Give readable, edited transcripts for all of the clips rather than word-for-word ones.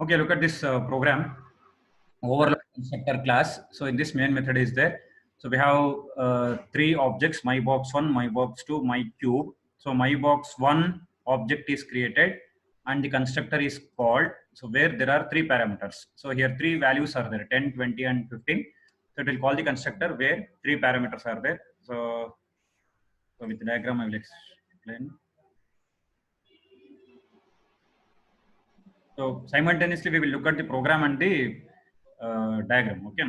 Okay, look at this program, overload constructor class. So in this main method is there. So we have three objects: my box one, my box two, my cube. So my box one object is created and the constructor is called. So where there are three parameters. So here three values are there: 10, 20, and 15. So it will call the constructor where three parameters are there. So with the diagram I will explain. So simultaneously we will look at the program and the diagram. Okay.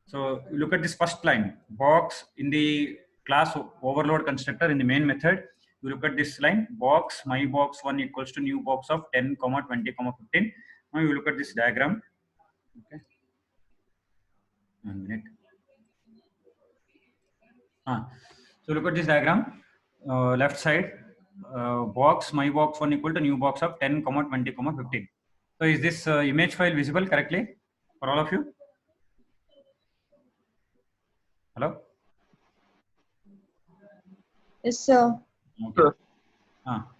So look at this first line, box in the class overload constructor in the main method. You look at this line, box my box one equals to new box of 10, 20, 15. Now you look at this diagram. Okay. 1 minute. So look at this diagram. Left side, box my box one equal to new box of 10, 20, 15. So is this image file visible correctly for all of you? Hello? Yes, sir. Okay.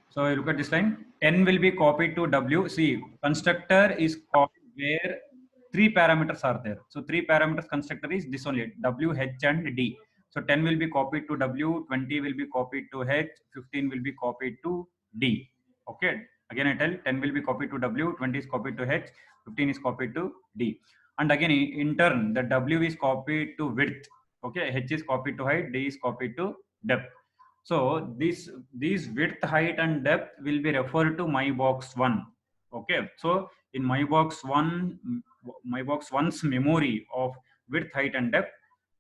So you look at this line. 10 will be copied to W. See, constructor is called where three parameters are there. So three parameters constructor is this only, W, H, and D. So 10 will be copied to W, 20 will be copied to H, 15 will be copied to D. Okay. Again I tell 10 will be copied to W, 20 is copied to H, 15 is copied to D. And again in turn the W is copied to width. Okay. H is copied to height, D is copied to depth. So these width, height, and depth will be referred to my box one. Okay. So in my box one's memory of width, height, and depth.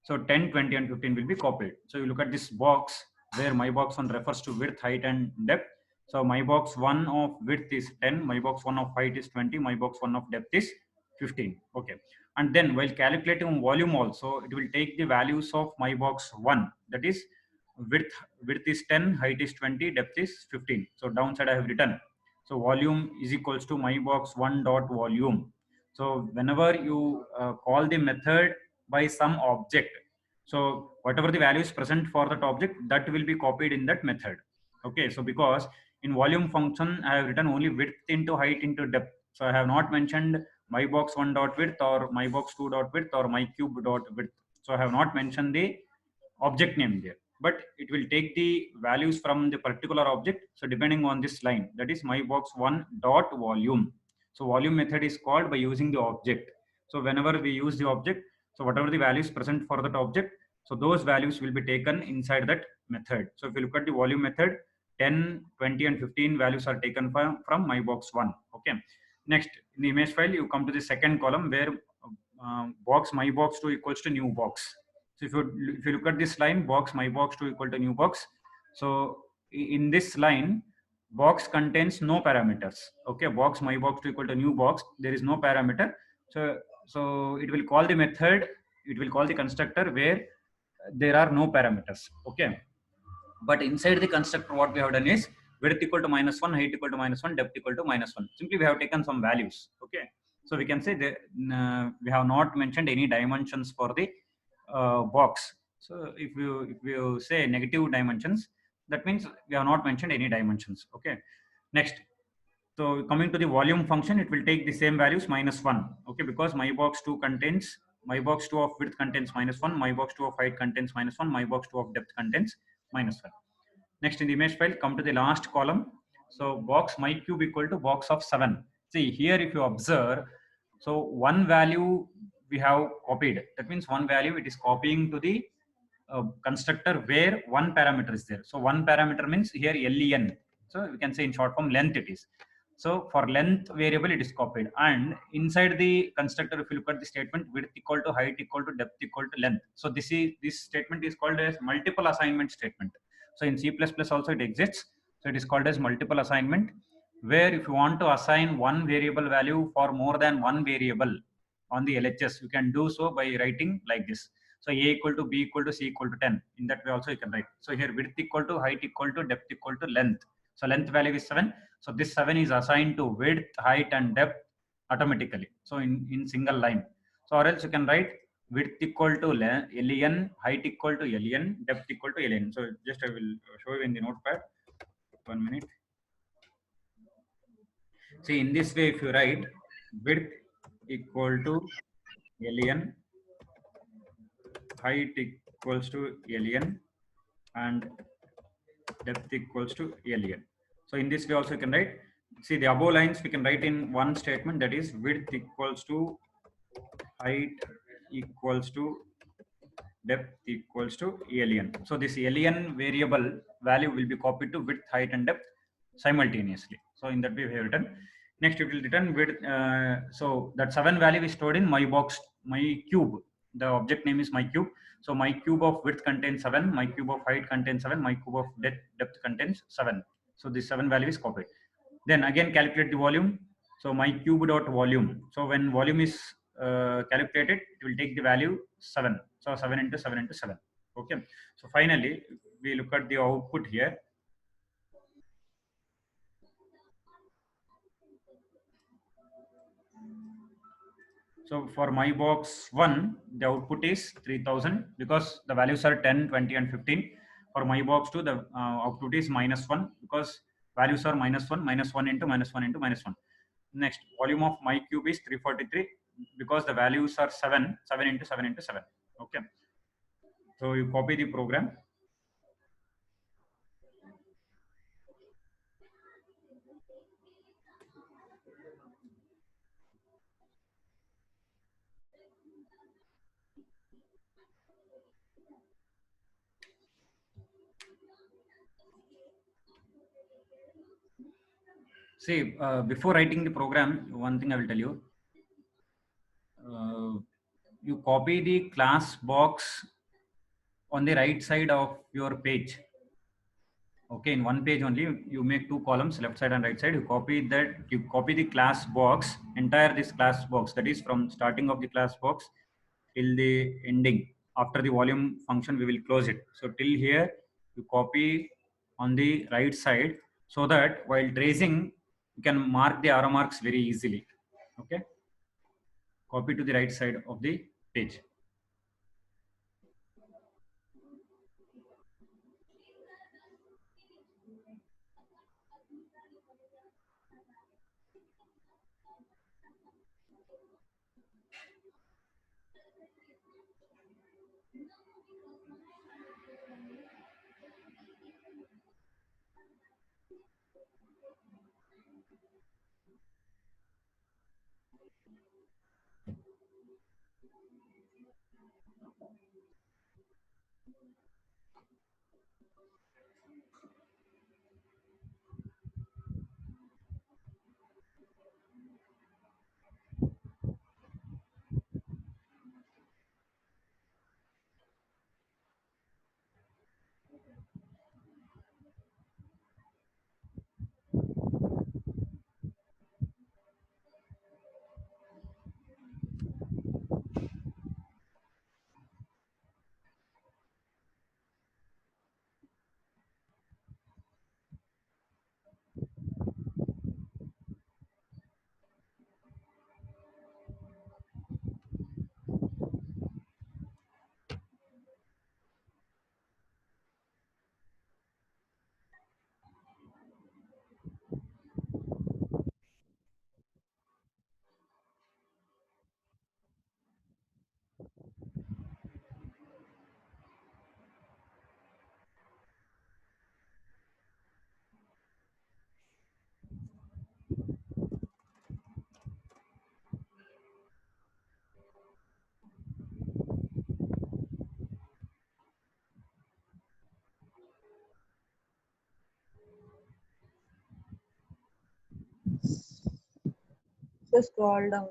So 10, 20, and 15 will be copied. So you look at this box where my box one refers to width, height, and depth. So my box one of width is 10, my box one of height is 20, my box one of depth is 15. Okay. And then while calculating volume also, it will take the values of my box one, that is width is 10, height is 20, depth is 15. So downside I have written. So volume is equals to my box one dot volume. So whenever you call the method by some object, so whatever the value is present for that object, that will be copied in that method. Okay. So because in volume function I have written only width into height into depth. So I have not mentioned my box one dot width or my box two dot width or my cube dot width. So I have not mentioned the object name there, but it will take the values from the particular object. So depending on this line, that is my box one dot volume. So volume method is called by using the object. So whenever we use the object, so whatever the values present for that object, so those values will be taken inside that method. So if you look at the volume method, 10, 20, and 15 values are taken from my box one. Okay. Next, in the image file, you come to the second column where box my box 2 equals to new box. So if you look at this line, box my box 2 equal to new box. So in this line, box contains no parameters. Okay, box my box 2 equal to new box. There is no parameter. So it will call the method. It will call the constructor where there are no parameters. Okay, but inside the constructor, what we have done is width equal to -1, height equal to -1, depth equal to -1. Simply we have taken some values. Okay, so we can say that we have not mentioned any dimensions for the box. So if you say negative dimensions, that means we have not mentioned any dimensions. Okay. Next, so coming to the volume function, it will take the same values -1. Okay, because my box 2 contains, my box 2 of width contains -1, my box 2 of height contains -1, my box 2 of depth contains -1. Next, in the image file, come to the last column. So box my cube equal to box of 7. See here, if you observe, so one value we have copied. That means one value it is copying to the constructor where one parameter is there. So one parameter means here len. So we can say in short form length it is. So for length variable it is copied, and inside the constructor, if you look at the statement, width equal to height equal to depth equal to length. So this statement is called as multiple assignment statement. So in C++ also it exists. So it is called as multiple assignment, where if you want to assign one variable value for more than one variable on the LHS, you can do so by writing like this. So A equal to B equal to C equal to 10. In that way also you can write. So here width equal to height equal to depth equal to length. So length value is 7. So this 7 is assigned to width, height, and depth automatically. So in single line. So or else you can write width equal to len, height equal to len, depth equal to len. So just I will show you in the notepad. 1 minute. See, in this way, if you write, width equal to ln, height equals to ln, and depth equals to ln. So in this way also you can write, see the above lines we can write in one statement, that is width equals to height equals to depth equals to ln. So this ln variable value will be copied to width, height and depth simultaneously. So in that way we have written. Next it will return width. So that 7 value is stored in my box, my cube. The object name is my cube. So my cube of width contains 7, my cube of height contains 7, my cube of depth contains 7. So this 7 value is copied. Then again calculate the volume. So my cube dot volume. So when volume is calculated, it will take the value 7. So 7 into 7 into 7. Okay. So finally, we look at the output here. So for my box 1, the output is 3000 because the values are 10, 20 and 15. For my box 2, the output is -1 because values are -1 into -1 into -1. Next, volume of my cube is 343 because the values are 7, 7 into 7 into 7. Okay. So you copy the program. See, before writing the program, one thing I will tell you. You copy the class box on the right side of your page. Okay, in one page only, you make two columns, left side and right side. You copy the class box, entire this class box, that is from starting of the class box till the ending. After the volume function, we will close it. So till here, you copy on the right side so that while tracing, you can mark the arrow marks very easily. Okay, copy to the right side of the page. So scroll down.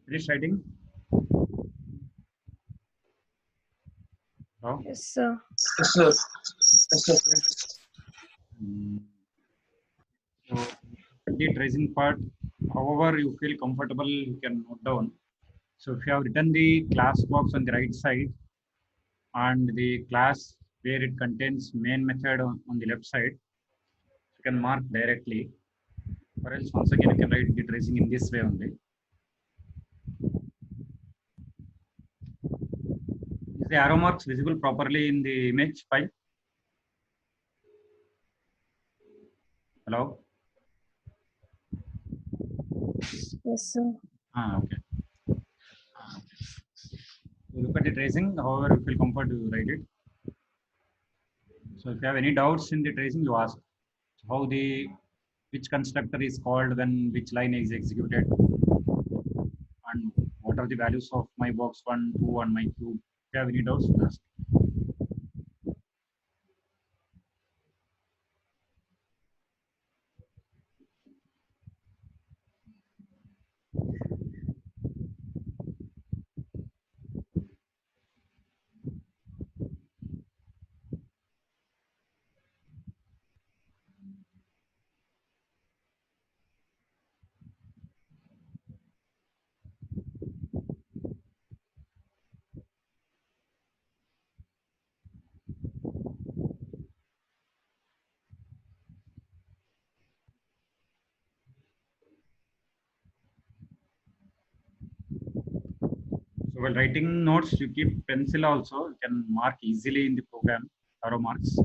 Finish writing? Oh. Yes, sir. Yes, sir. Yes, sir. Mm. So the tracing part, however you feel comfortable, you can note down. So if you have written the class box on the right side and the class where it contains main method on the left side, you can mark directly. Or else once again you can write the tracing in this way only. Is the arrow marks visible properly in the image file? Hello? Yes, sir. Okay. So look at the tracing, however you feel comfortable to write it. So if you have any doubts in the tracing, you ask how the which constructor is called when which line is executed, and what are the values of my box 1, 2, and my cube. If you have any doubts, you ask. So while writing notes, you keep pencil also. You can mark easily in the program, arrow marks.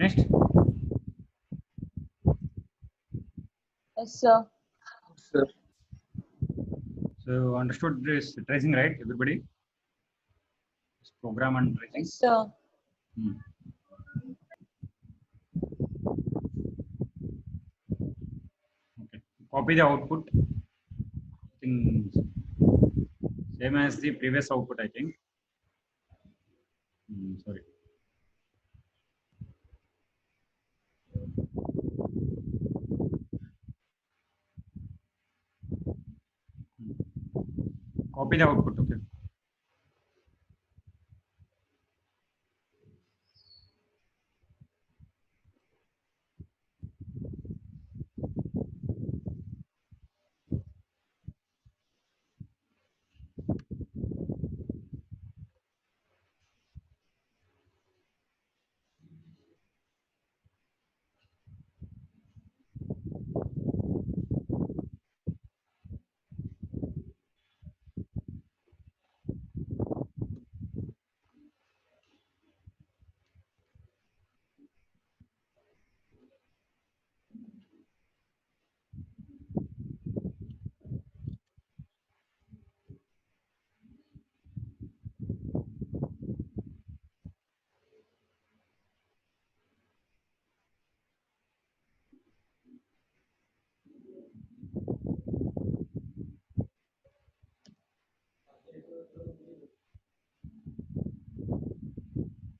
Finished? Yes, sir. Sir. So understood this tracing, right? Everybody? This program and tracing. Yes, sir. Hmm. Okay. Copy the output. I think same as the previous output, I think. Sorry. Copy the output, okay.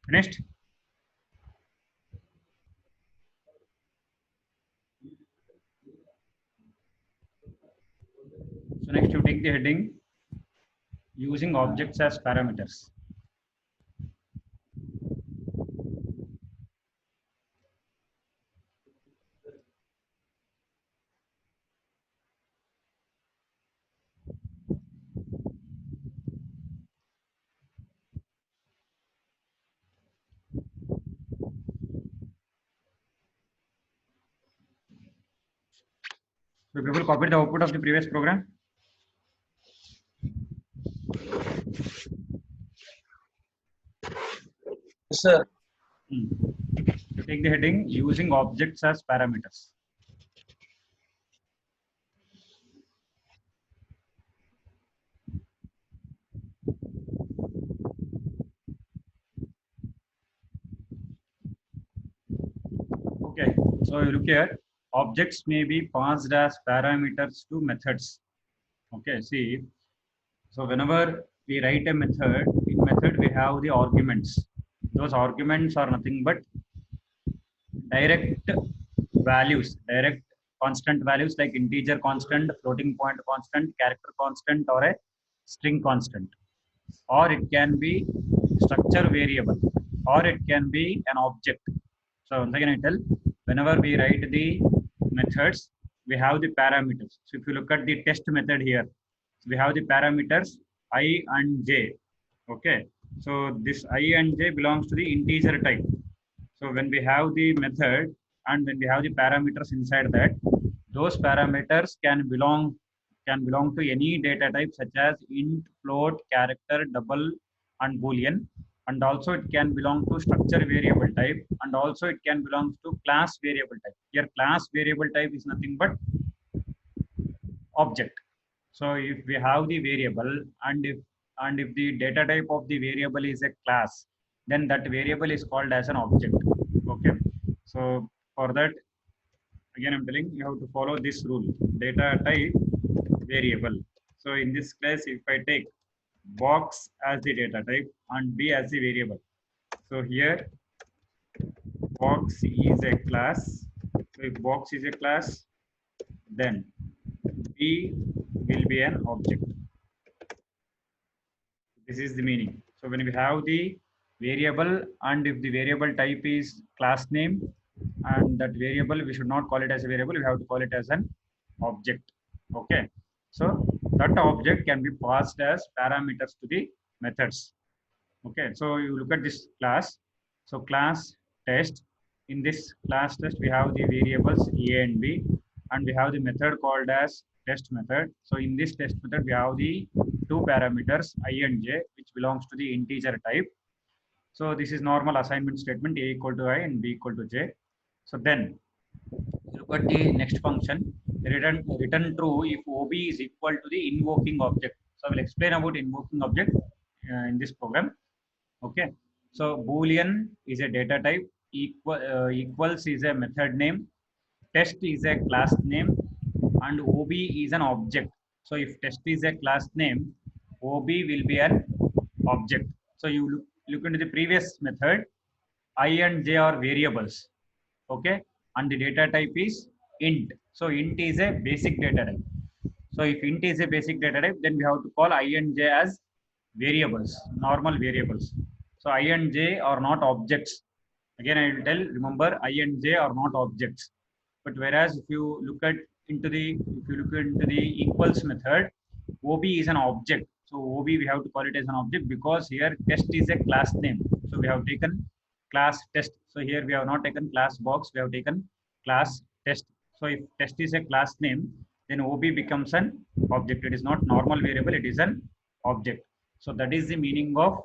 Finished? So next you take the heading using objects as parameters. So people copied the output of the previous program. Yes, sir. You take the heading using objects as parameters. Okay, so you look here, objects may be passed as parameters to methods. Okay, see, so whenever we write a method, in method we have the arguments. Those arguments are nothing but direct values, direct constant values like integer constant, floating point constant, character constant, or a string constant. Or it can be structure variable, or it can be an object. So once again I tell, whenever we write the methods, we have the parameters. So if you look at the test method here, we have the parameters I and j. Okay, so this I and j belongs to the integer type. So when we have the method and when we have the parameters inside that, those parameters can belong to any data type such as int, float, character, double, and boolean. And also it can belong to structure variable type, and also it can belong to class variable type. Here class variable type is nothing but object. So if we have the variable, and if the data type of the variable is a class, then that variable is called as an object. Okay. So for that, again I'm telling you have to follow this rule: data type variable. So in this case, if I take box as the data type and b as the variable, so here box is a class. So if box is a class, then b will be an object. This is the meaning. So when we have the variable, and if the variable type is class name, and that variable we should not call it as a variable, we have to call it as an object. Okay. So that object can be passed as parameters to the methods. Okay. So you look at this class. So class test. In this class test, we have the variables a and b, and we have the method called as test method. So in this test method, we have the two parameters I and j, which belongs to the integer type. So this is normal assignment statement, a equal to I and b equal to j. So then look at the next function, return true if OB is equal to the invoking object. So I will explain about invoking object in this program. Okay, so boolean is a data type, equals is a method name, test is a class name, and OB is an object. So if test is a class name, OB will be an object. So you look into the previous method, I and j are variables. Okay, and the data type is int. So int is a basic data type. So if int is a basic data type, then we have to call I and j as variables, normal variables. So I and j are not objects. Again, I will tell, remember, I and j are not objects. But whereas if you look into the equals method, OB is an object. So OB we have to call it as an object because here test is a class name. So we have taken class test. So here we have not taken class box, we have taken class test. So if test is a class name, then OB becomes an object. It is not normal variable, it is an object. So that is the meaning of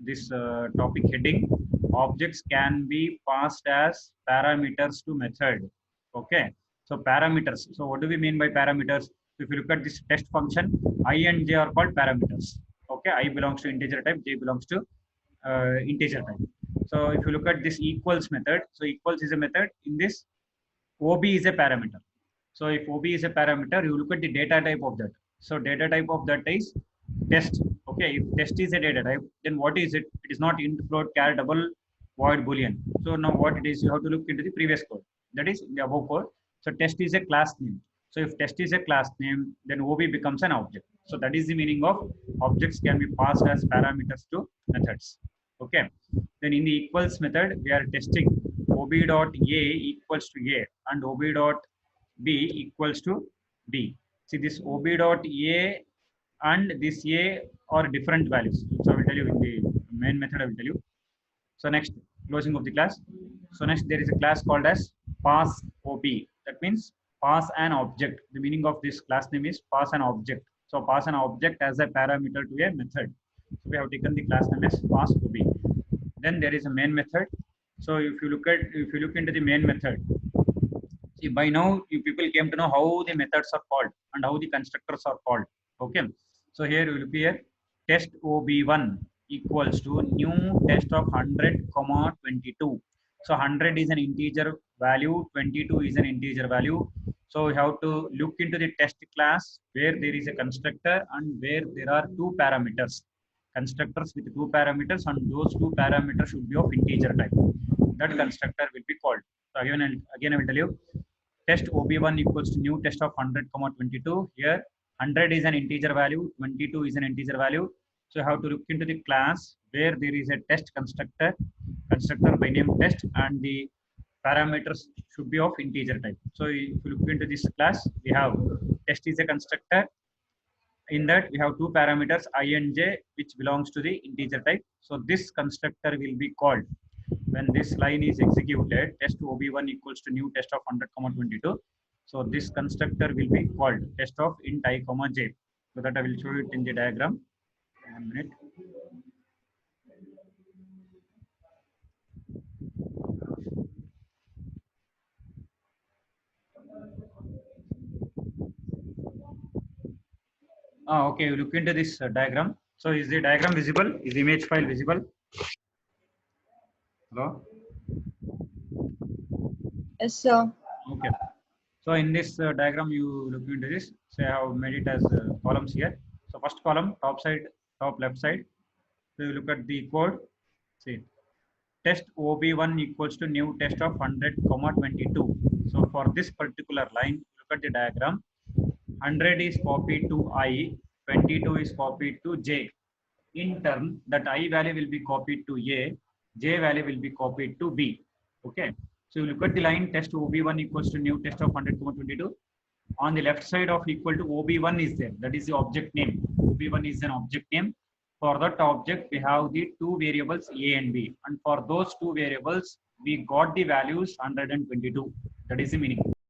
this topic heading. Objects can be passed as parameters to method. Okay, so parameters. So what do we mean by parameters? If you look at this test function, I and j are called parameters. Okay, I belongs to integer type, j belongs to integer type. So if you look at this equals method, so equals is a method. In this, OB is a parameter. So if OB is a parameter, you look at the data type of that. So data type of that is test. Okay, if test is a data type, then what is it? It is not int, float, char, double, void, boolean. So now what it is, you have to look into the previous code. That is the above code. So test is a class name. So if test is a class name, then OB becomes an object. So that is the meaning of objects can be passed as parameters to methods. Okay. Then in the equals method, we are testing OB dot A equals to A and OB dot B equals to B. See this OB dot A and this A are different values. So I will tell you in the main method, I will tell you. So next, closing of the class. So next there is a class called as pass OB. That means pass an object. The meaning of this class name is pass an object. So pass an object as a parameter to a method. So we have taken the class name as pass OB. Then there is a main method. So if you look into the main method, see by now you people came to know how the methods are called and how the constructors are called. Okay. So here you look here, test OB1 equals to new test of 100, 22. So 100 is an integer value, 22 is an integer value. So we have to look into the test class where there is a constructor and where there are two parameters. Constructors with two parameters and those two parameters should be of integer type. That constructor will be called. So again I will tell you, test OB1 equals to new test of 100, 22. Here 100 is an integer value, 22 is an integer value. So you have to look into the class where there is a test constructor by name test, and the parameters should be of integer type. So if you look into this class, we have test is a constructor. In that we have two parameters I and j which belongs to the integer type. So this constructor will be called when this line is executed, test OB1 equals to new test of 100, 22. So this constructor will be called test of int I, j. So that I will show it in the diagram. 1 minute. Okay, you look into this diagram. So is the diagram visible? Is the image file visible? Hello? Yes, sir. Okay. So in this diagram, you look into this. So I have made it as columns here. So first column, top side, top left side. So you look at the code. See, test OB1 equals to new test of 100, 22. So for this particular line, look at the diagram. 100 is copied to I, 22 is copied to j. In turn, that I value will be copied to A, j value will be copied to B. Okay. So you look at the line test OB1 equals to new test of 100, 22. On the left side of equal to OB1 is there. That is the object name. OB1 is an object name. For that object, we have the two variables A and B. And for those two variables, we got the values 100 and 22. That is the meaning.